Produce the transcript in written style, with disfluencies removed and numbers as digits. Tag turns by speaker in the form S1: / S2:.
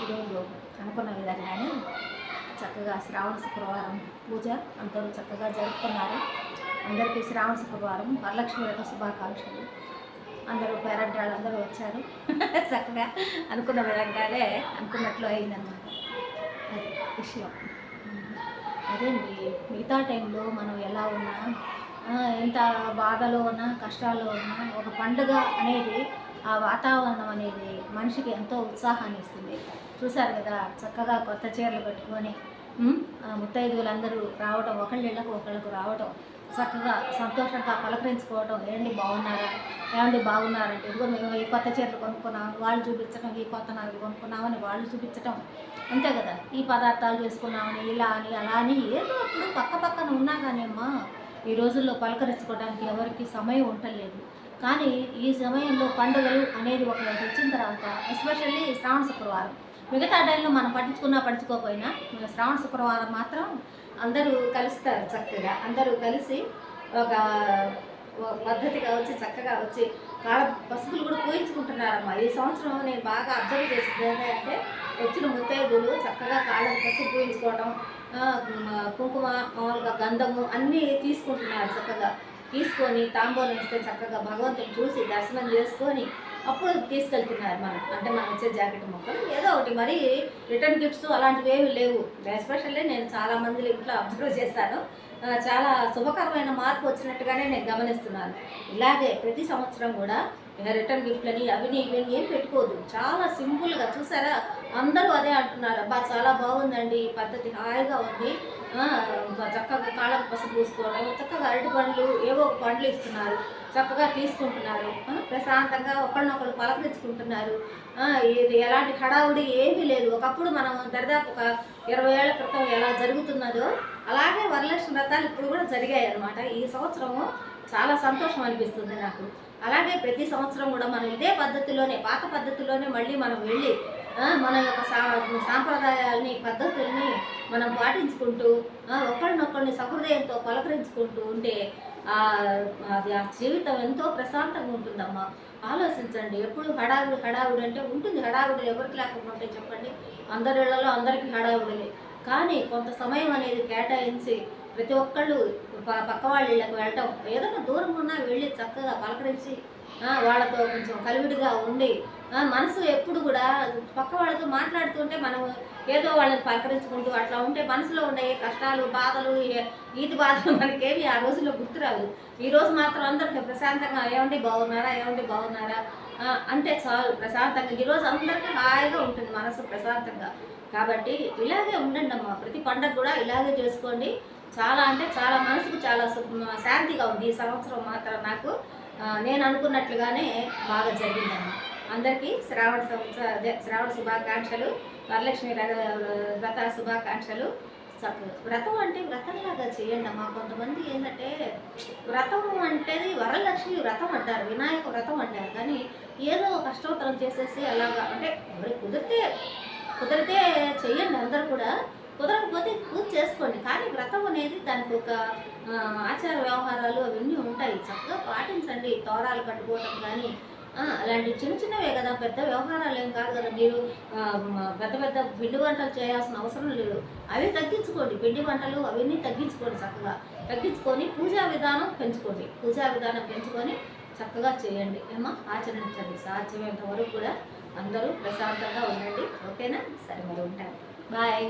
S1: ఈరోజు అనుకున్న విధంగానే చక్కగా శ్రావణ శుక్రవారం పూజ అందరూ చక్కగా జరుపుకున్నారు. అందరికీ శ్రావణ శుక్రవారం వరలక్ష్మి వ్రత శుభాకాంక్షలు. అందరూ పేరెంట్ వాళ్ళందరూ వచ్చారు. చక్కగా అనుకున్న విధంగానే అనుకున్నట్లు అయిందన్నమాట. అది విషయం. అదేంటి మిగతా టైంలో మనం ఎలా ఉన్నా, ఎంత బాధలో ఉన్నా, కష్టాల్లో ఉన్నా, ఒక పండుగ అనేది, ఆ వాతావరణం అనేది మనిషికి ఎంతో ఉత్సాహాన్ని ఇస్తుంది. చూశారు కదా, చక్కగా కొత్త చీరలు కట్టుకొని ముత్తైదువులందరూ రావడం, ఒకళ్ళిళ్ళకు ఒకళ్ళకు రావడం, చక్కగా సంతోషంగా పలకరించుకోవడం. ఏంటి బాగున్నారా, ఏమండి బాగున్నారంటే, ఇదిగో మేము ఈ కొత్త చీరలు కొనుక్కున్నాం, వాళ్ళు చూపించడం, ఈ కొత్త నగలు కొనుక్కున్నామని వాళ్ళు చూపించడం, అంతే కదా. ఈ పదార్థాలు చేసుకున్నామని, ఇలా అని అలా అని, ఏదో అప్పుడు పక్క పక్కన ఉన్నా కానీ అమ్మా, ఈ రోజుల్లో పలకరించుకోవడానికి ఎవరికి సమయం ఉండలేదు. కానీ ఈ సమయంలో పండుగలు అనేది ఒకటి వచ్చిన తర్వాత, ఎస్పెషల్లీ శ్రావణ శుక్రవారం, మిగతా టైంలో మనం పట్టించుకోకపోయినా శ్రావణ శుక్రవారం మాత్రం అందరూ కలుస్తారు. చక్కగా అందరూ కలిసి ఒక పద్ధతిగా వచ్చి చక్కగా వచ్చి కాళ్ళ పసుపులు కూడా పూయించుకుంటున్నారమ్మా. ఈ సంవత్సరం నేను బాగా అబ్జర్వ్ చేసింది ఏంటంటే, వచ్చిన ముత్తైదులు చక్కగా కాళ్ళకు పసుపు పూయించుకోవడం, కుంకుమ, మామూలుగా గంధము అన్నీ తీసుకుంటున్నారు. చక్కగా తీసుకొని తాంబూలం ఇస్తే చక్కగా భగవంతుని చూసి దర్శనం చేసుకొని అప్పుడు తీసుకెళ్తున్నారు. మనం వచ్చే జాకెట్ మొక్కలు ఏదో ఒకటి, మరి రిటర్న్ గిఫ్ట్స్ అలాంటివి ఏమీ లేవు. ఎస్పెషల్లీ నేను చాలా మంది ఇంట్లో అబ్జర్వ్ చేశాను. చాలా శుభకరమైన మార్పు వచ్చినట్టుగానే నేను గమనిస్తున్నాను. ఇలాగే ప్రతి సంవత్సరం కూడా రిటర్న్ గిఫ్ట్లని అవిని ఇవన్నీ ఏం పెట్టుకోవద్దు. చాలా సింపుల్గా, చూసారా అందరూ అదే అంటున్నారు, అబ్బా చాలా బాగుందండి ఈ పద్ధతి, హాయిగా ఉంది, చక్కగా కాళ్ళకు పసుపు పూసుకోవడం, చక్కగా అరటి పండ్లు ఏవో పండ్లు ఇస్తున్నారు, చక్కగా తీసుకుంటున్నారు, ప్రశాంతంగా ఒకళ్ళనొకళ్ళు పలకరించుకుంటున్నారు. ఇది ఎలాంటి హడావుడి ఏమీ లేదు. ఒకప్పుడు మనం దరిదాపు ఒక 20 ఏళ్ల క్రితం ఎలా జరుగుతున్నదో అలాగే వరలక్ష్మి వ్రతాలు ఇప్పుడు కూడా జరిగాయి అన్నమాట. ఈ సంవత్సరము చాలా సంతోషం అనిపిస్తుంది నాకు. అలాగే ప్రతి సంవత్సరం కూడా మనం ఇదే పద్ధతిలోనే, పాత పద్ధతిలోనే మళ్ళీ మనం వెళ్ళి మన యొక్క సాంప్రదాయాలని, పద్ధతుల్ని మనం పాటించుకుంటూ ఒకరినొకరిని సహృదయంతో పలకరించుకుంటూ ఉంటే అది ఆ జీవితం ఎంతో ప్రశాంతంగా ఉంటుందమ్మా. ఆలోచించండి, ఎప్పుడు హడావుడి అంటే ఉంటుంది. హడావుడులు ఎవరికి లేకుండా ఉంటాయి చెప్పండి? అందరి ఇళ్లలో అందరికీ హడావుడులే. కానీ కొంత సమయం అనేది కేటాయించి ప్రతి ఒక్కళ్ళు పక్క వాళ్ళ ఇళ్ళకి వెళ్ళటం, ఏదైనా దూరం ఉన్నా వెళ్ళి చక్కగా పలకరించి వాళ్ళతో కొంచెం కలివిడిగా ఉండి, మనసు ఎప్పుడు కూడా పక్క వాళ్ళతో మాట్లాడుతుంటే మనం ఏదో వాళ్ళని పలకరించుకుంటూ అట్లా ఉంటే మనసులో ఉండే కష్టాలు, బాధలు, ఈతి బాధలు మనకేమి ఆ రోజుల్లో గుర్తురావు. ఈరోజు మాత్రం అందరికీ ప్రశాంతంగా ఏమండి బాగున్నారా, ఏమండి బాగున్నారా అంటే చాలు, ప్రశాంతంగా ఈరోజు అందరికీ హాయిగా ఉంటుంది మనసు ప్రశాంతంగా. కాబట్టి ఇలాగే ఉండండి అమ్మా, ప్రతి పండగ కూడా ఇలాగే చేసుకోండి. చాలా అంటే చాలా మనసుకు చాలా శాంతిగా ఉంది. ఈ సంవత్సరం మాత్రం నాకు నేను అనుకున్నట్లుగానే బాగా జరిగిందమ్మా. అందరికీ శ్రావణ శుభాకాంక్షలు, వరలక్ష్మి వ్రత శుభాకాంక్షలు. వ్రతం అంటే వ్రతంలాగా చేయండి అమ్మా. కొంతమంది ఏంటంటే వ్రతం అంటే వరలక్ష్మి వ్రతం అంటారు, వినాయక వ్రతం అంటారు, కానీ ఏదో కష్టోత్తరం చేసేసి అలాగా అంటే ఎవరికి కుదిరితే చెయ్యండి అందరూ కూడా, కుదరకపోతే పూజ చేసుకోండి. కానీ వ్రతం అనేది దానికి ఒక ఆచార వ్యవహారాలు అవన్నీ ఉంటాయి, చక్కగా పాటించండి. తోరాలు కట్టుకోవటం కానీ అలాంటి చిన్న చిన్నవే కదా, పెద్ద వ్యవహారాలు ఏం కాదు కదా. మీరు పెద్ద పెద్ద పిండి వంటలు చేయాల్సిన అవసరం లేదు. అవి తగ్గించుకోండి, పిండి వంటలు అవన్నీ తగ్గించుకోండి. చక్కగా తగ్గించుకొని పూజా విధానం పెంచుకొని చక్కగా చేయండి ఏమో, ఆచరించండి. సాధ్యమైనంత వరకు కూడా అందరూ ప్రశాంతంగా ఉండండి. ఓకేనా? సరే, మరి ఉంటాను. బాయ్.